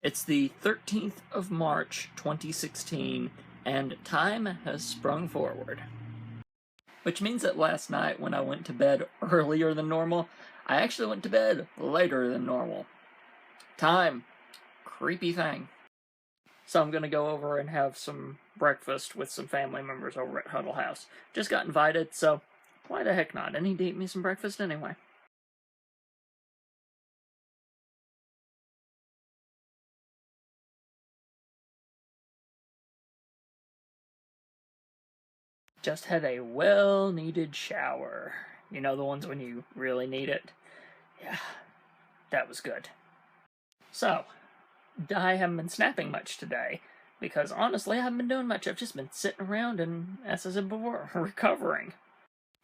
It's the 13th of March, 2016, and time has sprung forward. Which means that last night, when I went to bed earlier than normal, I actually went to bed later than normal. Time. Creepy thing. So I'm gonna go over and have some breakfast with some family members over at Huddle House. Just got invited, so why the heck not? I need to eat me some breakfast anyway. Just had a well-needed shower. You know, the ones when you really need it? Yeah, that was good. So, I haven't been snapping much today, because honestly I haven't been doing much. I've just been sitting around and, as I said before, recovering.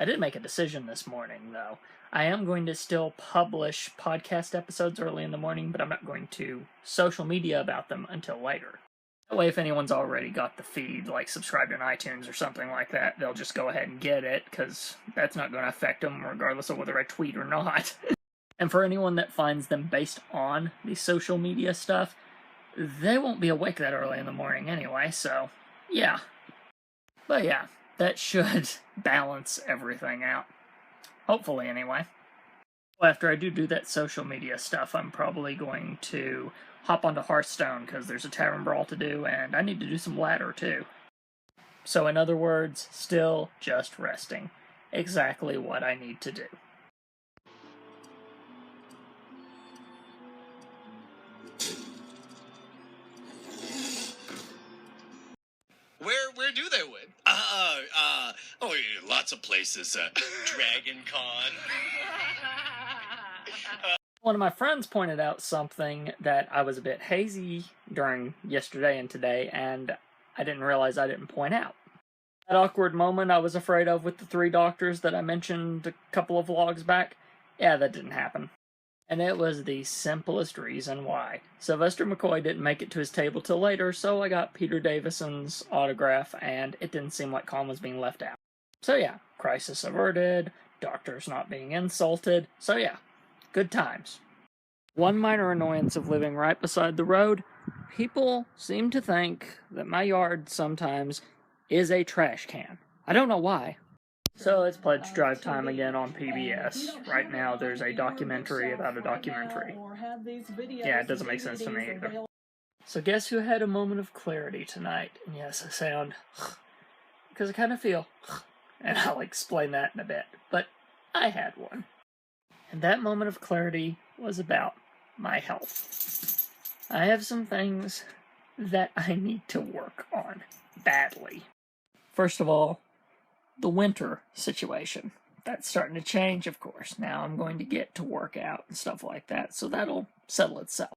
I did make a decision this morning, though. I am going to still publish podcast episodes early in the morning, but I'm not going to social media about them until later. That way, if anyone's already got the feed, like subscribed on iTunes or something like that, they'll just go ahead and get it, because that's not going to affect them regardless of whether I tweet or not. And for anyone that finds them based on the social media stuff, they won't be awake that early in the morning anyway, so yeah. But yeah, that should balance everything out. Hopefully, anyway. Well, after I do that social media stuff, I'm probably going to hop onto Hearthstone, because there's a Tavern Brawl to do, and I need to do some ladder, too. So in other words, still just resting. Exactly what I need to do. Where do they win? Lots of places. Dragon Con. One of my friends pointed out something that I was a bit hazy during yesterday and today, and I didn't realize I didn't point out. That awkward moment I was afraid of with the 3 doctors that I mentioned a couple of vlogs back, yeah, that didn't happen. And it was the simplest reason why. Sylvester McCoy didn't make it to his table till later, so I got Peter Davison's autograph, and it didn't seem like Colin was being left out. So yeah, crisis averted, doctors not being insulted, so yeah, good times. One minor annoyance of living right beside the road, people seem to think that my yard sometimes is a trash can. I don't know why. So it's pledge drive time again on PBS. Right now there's a documentary about a documentary. Yeah, it doesn't make sense to me either. So guess who had a moment of clarity tonight? And yes, I sound because I kind of feel and I'll explain that in a bit. But I had one. And that moment of clarity was about my health. I have some things that I need to work on badly. First of all, the winter situation. That's starting to change, of course. Now I'm going to get to work out and stuff like that, so that'll settle itself.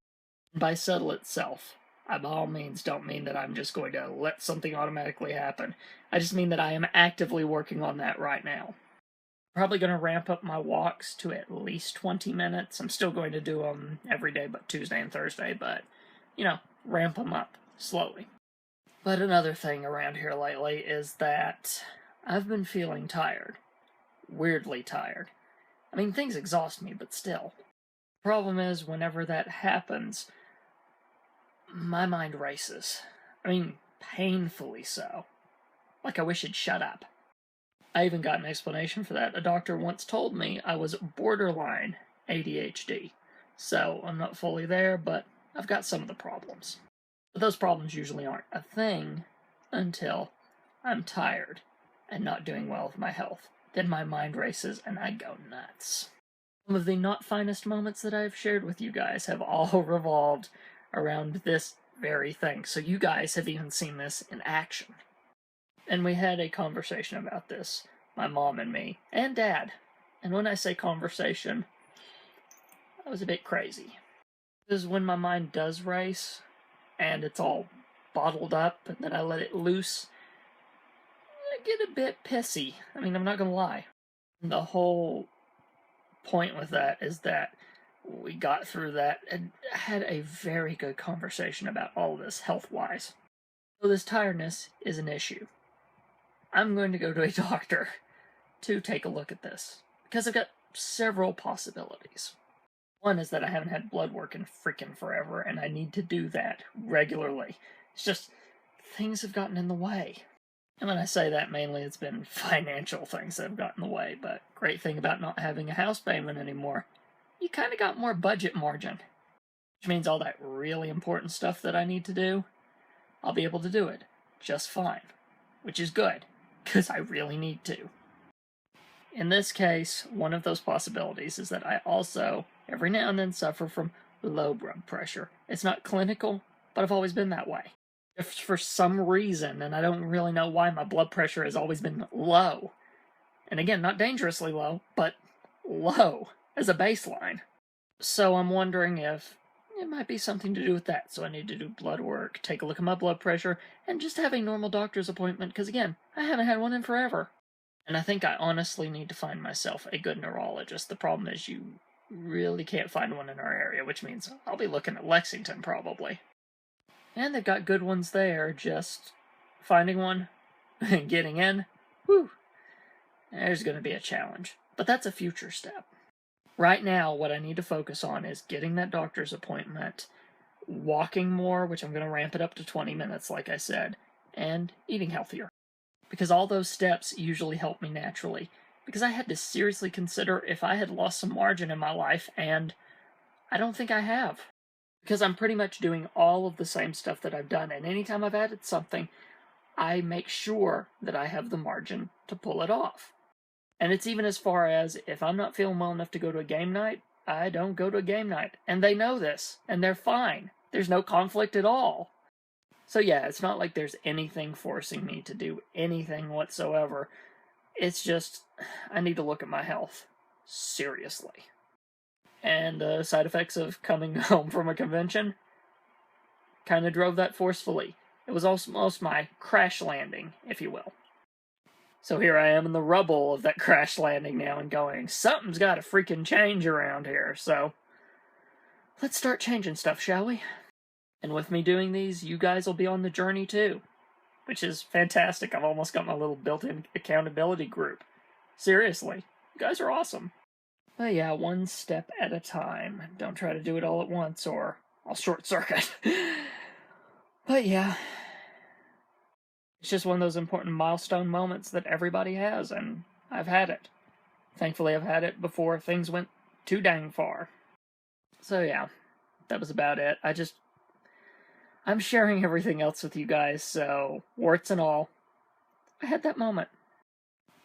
By settle itself, I by all means don't mean that I'm just going to let something automatically happen. I just mean that I am actively working on that right now. Probably going to ramp up my walks to at least 20 minutes. I'm still going to do them every day but Tuesday and Thursday, but, you know, ramp them up slowly. But another thing around here lately is that I've been feeling tired. Weirdly tired. I mean, things exhaust me, but still. The problem is, whenever that happens, my mind races. I mean, painfully so. Like I wish it'd shut up. I even got an explanation for that. A doctor once told me I was borderline ADHD. So, I'm not fully there, but I've got some of the problems. But those problems usually aren't a thing until I'm tired and not doing well with my health. Then my mind races and I go nuts. Some of the not finest moments that I've shared with you guys have all revolved around this very thing. So you guys have even seen this in action. And we had a conversation about this, my mom and me, and Dad. And when I say conversation, I was a bit crazy. Because when my mind does race, and it's all bottled up, and then I let it loose, I get a bit pissy. I mean, I'm not gonna lie. The whole point with that is that we got through that and had a very good conversation about all this health-wise. So this tiredness is an issue. I'm going to go to a doctor to take a look at this, because I've got several possibilities. One is that I haven't had blood work in freaking forever, and I need to do that regularly. It's just, things have gotten in the way. And when I say that, mainly it's been financial things that have gotten in the way, but great thing about not having a house payment anymore, you kind of got more budget margin. Which means all that really important stuff that I need to do, I'll be able to do it just fine. Which is good, because I really need to. In this case, one of those possibilities is that I also, every now and then, suffer from low blood pressure. It's not clinical, but I've always been that way. If for some reason, and I don't really know why, my blood pressure has always been low. And again, not dangerously low, but low as a baseline. So I'm wondering if it might be something to do with that. So I need to do blood work, take a look at my blood pressure, and just have a normal doctor's appointment, because again, I haven't had one in forever. And I think I honestly need to find myself a good neurologist. The problem is you really can't find one in our area, which means I'll be looking at Lexington probably. And they've got good ones there, just finding one and getting in, whew, there's going to be a challenge. But that's a future step. Right now, what I need to focus on is getting that doctor's appointment, walking more, which I'm going to ramp it up to 20 minutes, like I said, and eating healthier. Because all those steps usually help me naturally. Because I had to seriously consider if I had lost some margin in my life, and I don't think I have. Because I'm pretty much doing all of the same stuff that I've done, and anytime I've added something, I make sure that I have the margin to pull it off. And it's even as far as, if I'm not feeling well enough to go to a game night, I don't go to a game night. And they know this, and they're fine. There's no conflict at all. So yeah, it's not like there's anything forcing me to do anything whatsoever. It's just, I need to look at my health. Seriously. And the side effects of coming home from a convention kind of drove that forcefully. It was almost my crash landing, if you will. So here I am in the rubble of that crash landing now and going, something's got to freaking change around here, so let's start changing stuff, shall we? And with me doing these, you guys will be on the journey too, which is fantastic. I've almost got my little built-in accountability group. Seriously, you guys are awesome. But yeah, one step at a time. Don't try to do it all at once or I'll short circuit. But yeah, it's just one of those important milestone moments that everybody has, and I've had it. Thankfully, I've had it before things went too dang far. So yeah, that was about it. I'm sharing everything else with you guys, so warts and all, I had that moment.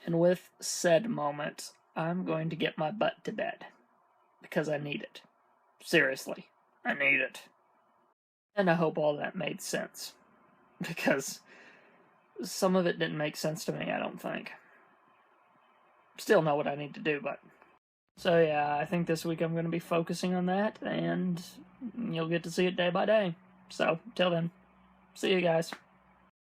And with said moment, I'm going to get my butt to bed. Because I need it. Seriously, I need it. And I hope all that made sense. Because some of it didn't make sense to me, I don't think. Still know what I need to do, but... So yeah, I think this week I'm going to be focusing on that, and you'll get to see it day by day. So, till then, see you guys.